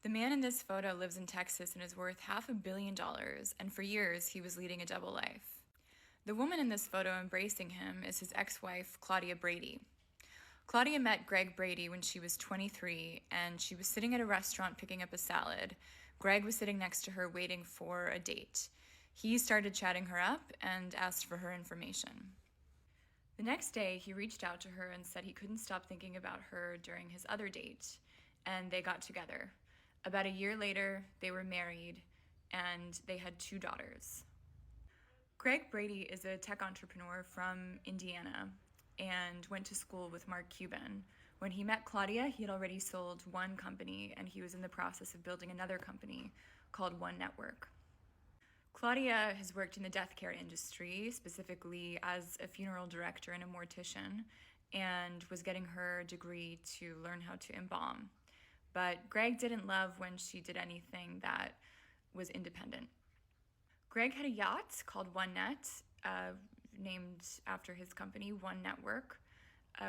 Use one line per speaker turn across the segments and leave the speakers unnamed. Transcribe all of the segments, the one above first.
The man in this photo lives in Texas and is worth $500 million, and for years he was leading a double life. The woman in this photo embracing him is his ex-wife, Claudia Brady. Claudia met Greg Brady when she was 23, and she was sitting at a restaurant picking up a salad. Greg was sitting next to her waiting for a date. He started chatting her up and asked for her information. The next day, he reached out to her and said he couldn't stop thinking about her during his other date, and they got together. About a year later, they were married, and they had 2 daughters. Greg Brady is a tech entrepreneur from Indiana and went to school with Mark Cuban. When he met Claudia, he had already sold one company, and he was in the process of building another company called One Network. Claudia has worked in the death care industry, specifically as a funeral director and a mortician, and was getting her degree to learn how to embalm. But Greg didn't love when she did anything that was independent. Greg had a yacht called OneNet, named after his company, One Network.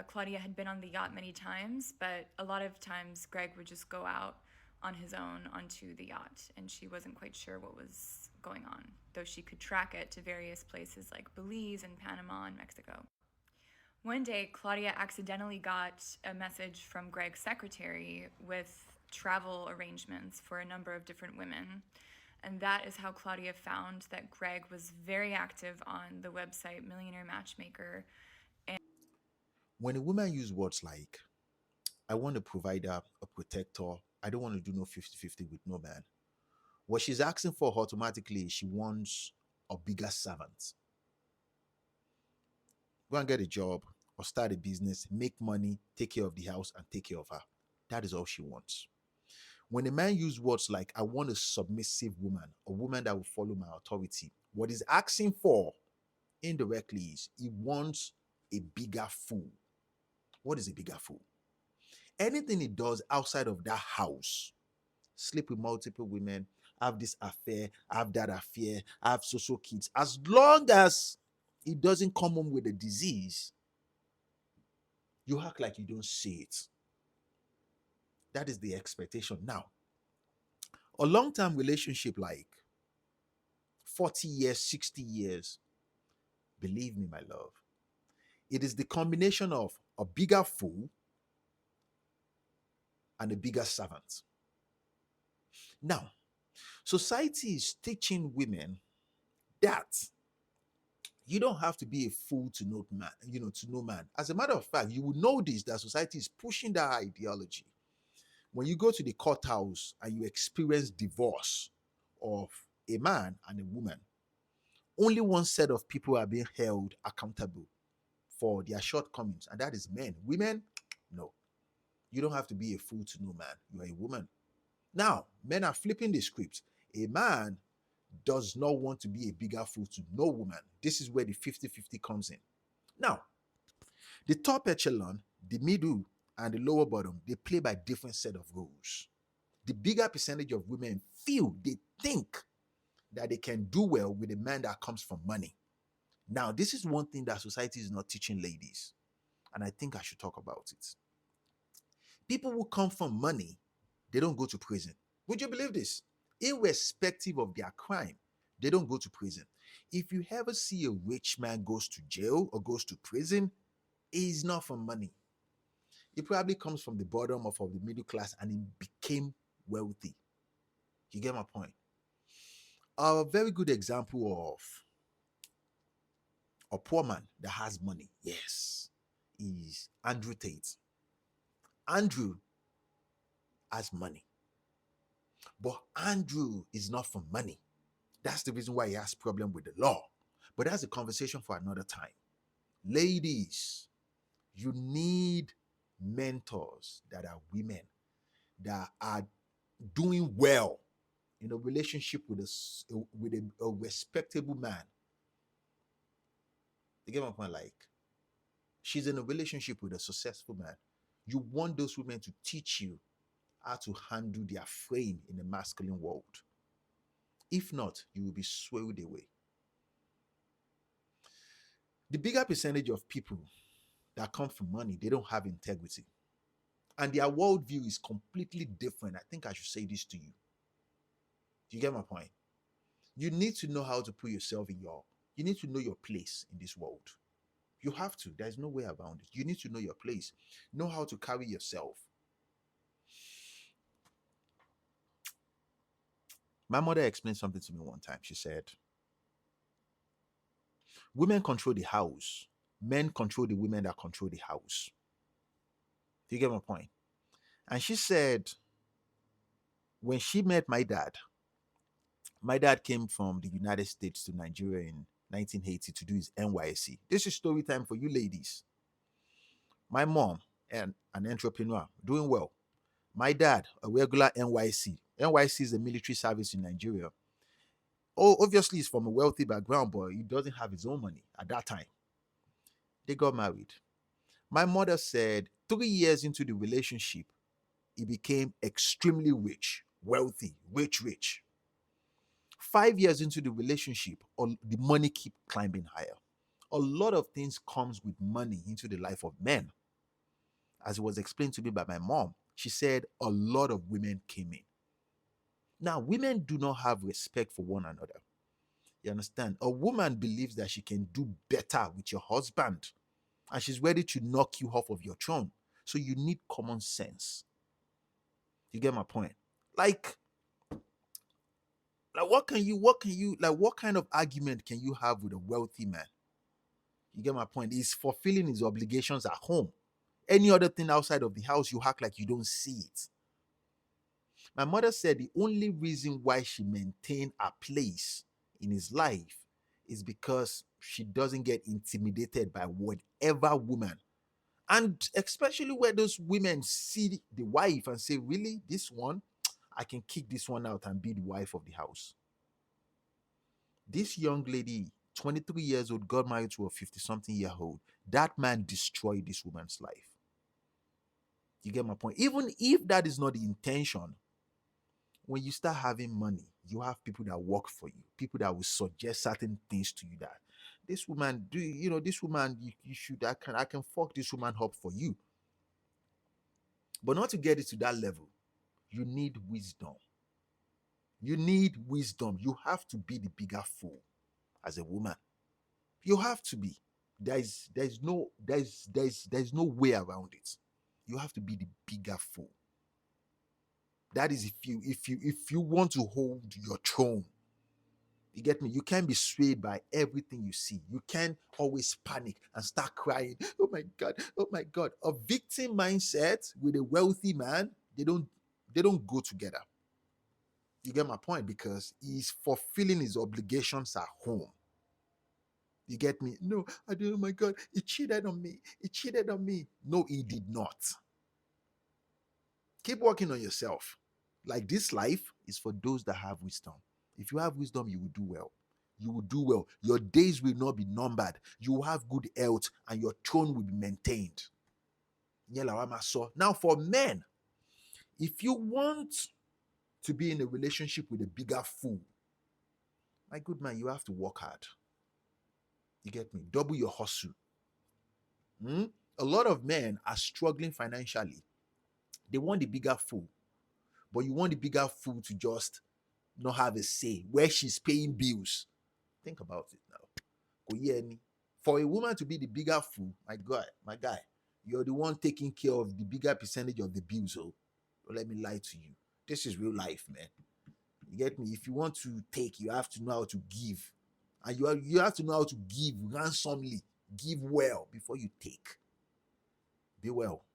Claudia had been on the yacht many times, but a lot of times Greg would just go out on his own onto the yacht, and she wasn't quite sure what was going on, though she could track it to various places like Belize and Panama and Mexico. One day, Claudia accidentally got a message from Greg's secretary with travel arrangements for a number of different women. And that is how Claudia found that Greg was very active on the website Millionaire Matchmaker.
When a woman use words like, I want a provider, a protector, I don't want to do no 50-50 with no man, what she's asking for automatically is she wants a bigger servant. Go and get a job or start a business, make money, take care of the house, and take care of her. That is all she wants. When a man use words like, I want a submissive woman, a woman that will follow my authority, what he's asking for indirectly is he wants a bigger fool. What is a bigger fool? Anything he does outside of that house, sleep with multiple women, have this affair, have that affair, have so kids, as long as he doesn't come home with a disease, you act like you don't see it. That is the expectation. Now, a long-term relationship like 40 years, 60 years, believe me, my love, it is the combination of a bigger fool and a bigger servant. Now, society is teaching women that you don't have to be a fool to know man, to know man. As a matter of fact, you will know this, that society is pushing that ideology. When you go to the courthouse and you experience divorce of a man and a woman, only one set of people are being held accountable for their shortcomings, and that is men. Women, no. You don't have to be a fool to know man. You are a woman. Now, men are flipping the script. A man does not want to be a bigger fool to no woman. This is where the 50-50 comes in. Now, the top echelon, the middle, and the lower bottom, they play by different set of rules. The bigger percentage of women they think that they can do well with a man that comes from money. Now, this is one thing that society is not teaching ladies, and I think I should talk about it. People who come from money, they don't go to prison. Would you believe this? Irrespective of their crime, they don't go to prison. If you ever see a rich man goes to jail or goes to prison, it's not from money. He probably comes from the bottom of the middle class and he became wealthy. You get my point? A very good example of a poor man that has money, yes, is Andrew Tate. Andrew has money, but Andrew is not from money. That's the reason why he has problem with the law. But that's a conversation for another time. Ladies, you need mentors that are women that are doing well in a relationship with a respectable man. You get my point? Like, she's in a relationship with a successful man. You want those women to teach you how to handle their frame in the masculine world. If not, you will be swayed away. The bigger percentage of people that come from money, they don't have integrity. and their worldview is completely different. I think I should say this to you. Do you get my point? You need to know how to put yourself in you need to know your place in this world. You have to. There's no way around it. You need to know your place, know how to carry yourself. My mother explained something to me one time. She said, women control the house, men control the women that control the house. Do you get my point? And she said, when she met my dad came from the United States to Nigeria in 1980 to do his NYSC. This is story time for you ladies. My mom, an entrepreneur, doing well. My dad, a regular NYC. NYC is a military service in Nigeria. Oh, obviously, he's from a wealthy background, but he doesn't have his own money at that time. They got married. My mother said 3 years into the relationship, he became extremely rich, wealthy, rich. 5 years into the relationship, the money keep climbing higher. A lot of things comes with money into the life of men. As it was explained to me by my mom, she said a lot of women came in. Now, women do not have respect for one another. You understand? A woman believes that she can do better with your husband, and she's ready to knock you off of your throne. So you need common sense. You get my point? Like what kind of argument can you have with a wealthy man? You get my point? He's fulfilling his obligations at home. Any other thing outside of the house, you act like you don't see it. My mother said the only reason why she maintained a place in his life is because she doesn't get intimidated by whatever woman. And especially where those women see the wife and say, really, this one, I can kick this one out and be the wife of the house. This young lady, 23 years old, got married to a 50-something-year-old. That man destroyed this woman's life. You get my point? Even if that is not the intention, when you start having money, you have people that work for you, people that will suggest certain things to you that this woman, this woman, you should, I can fuck this woman up for you. But not to get it to that level, you need wisdom. You need wisdom. You have to be the bigger fool as a woman. You have to be. There's no way around it. You have to be the bigger fool. That is if you want to hold your throne. You get me? You can't be swayed by everything you see. You can't always panic and start crying. Oh my God, oh my God. A victim mindset with a wealthy man, they don't go together. You get my point? Because he's fulfilling his obligations at home. You get me? No, I do. Oh my God, he cheated on me. He cheated on me. No, he did not. Keep working on yourself. Like, this life is for those that have wisdom. If you have wisdom, you will do well. You will do well. Your days will not be numbered. You will have good health and your throne will be maintained. Now, for men, if you want to be in a relationship with a bigger fool, my good man, you have to work hard. You get me? Double your hustle. A lot of men are struggling financially. They want the bigger fool. But you want the bigger fool to just not have a say where she's paying bills. Think about it now. For a woman to be the bigger fool, my guy, you're the one taking care of the bigger percentage of the bills. Don't let me lie to you. This is real life, man. You get me? If you want to take, you have to know how to give. And you have to know how to give ransomly. Give well before you take. Be well.